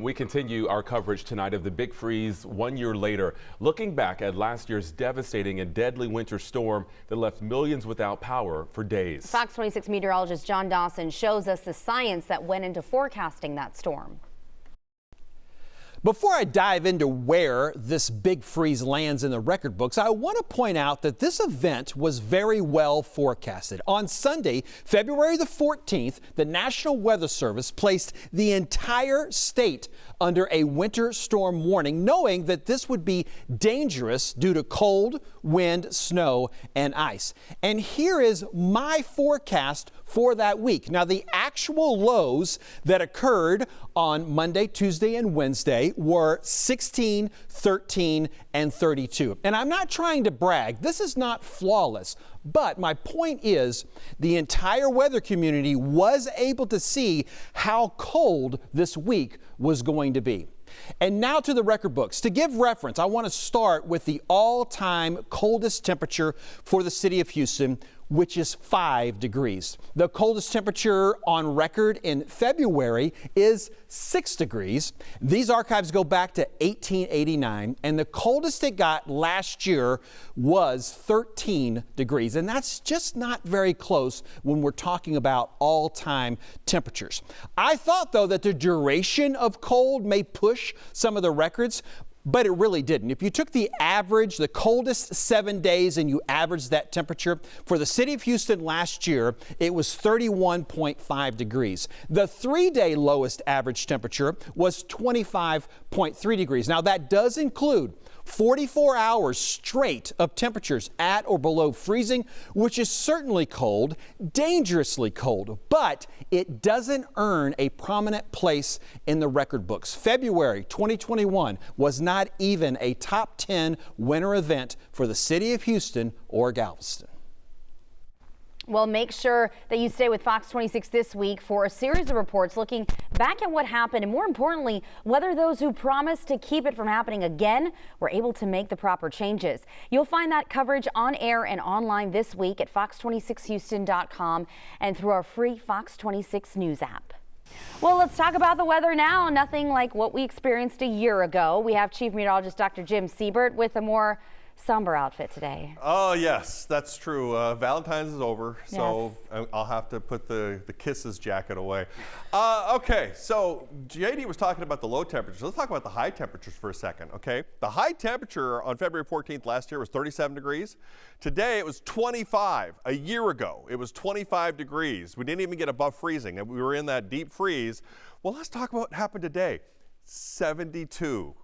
We continue our coverage tonight of the Big Freeze 1 year later, looking back at last year's devastating and deadly winter storm that left millions without power for days. Fox 26 meteorologist John Dawson shows us the science that went into forecasting that storm. Before I dive into where this big freeze lands in the record books, I want to point out that this event was very well forecasted. On Sunday, February the 14th, the National Weather Service placed the entire state under a winter storm warning, knowing that this would be dangerous due to cold, wind, snow, and ice. And here is my forecast for that week. Now, the actual lows that occurred on Monday, Tuesday, and Wednesday were 16, 13, and 32. And I'm not trying to brag. This is not flawless. But my point is, the entire weather community was able to see how cold this week was going to be. And now to the record books. To give reference, I want to start with the all-time coldest temperature for the city of Houston, which is 5 degrees. The coldest temperature on record in February is 6 degrees. These archives go back to 1889, and the coldest it got last year was 13 degrees. And that's just not very close when we're talking about all-time temperatures. I thought, though, that the duration of cold may push some of the records, but it really didn't. If you took the average, the coldest 7 days, and you averaged that temperature for the city of Houston last year, it was 31.5 degrees. The 3-day lowest average temperature was 25.3 degrees. Now, that does include 44 hours straight of temperatures at or below freezing, which is certainly cold, dangerously cold, but it doesn't earn a prominent place in the record books. February 2021 was not even a top 10 winter event for the city of Houston or Galveston. Well, make sure that you stay with Fox 26 this week for a series of reports looking back at what happened and, more importantly, whether those who promised to keep it from happening again were able to make the proper changes. You'll find that coverage on air and online this week at fox26houston.com and through our free Fox 26 News app. Well, let's talk about the weather now. Nothing like what we experienced a year ago. We have Chief Meteorologist Dr. Jim Siebert with a more somber outfit today. Oh, yes, that's true. Valentine's is over, so yes. I'll have to put the kisses jacket away. Okay, so JD was talking about the low temperatures. Let's talk about the high temperatures for a second, okay? The high temperature on February 14th last year was 37 degrees. Today it was 25. A year ago, it was 25 degrees. We didn't even get above freezing, and we were in that deep freeze. Well, let's talk about what happened today. 72.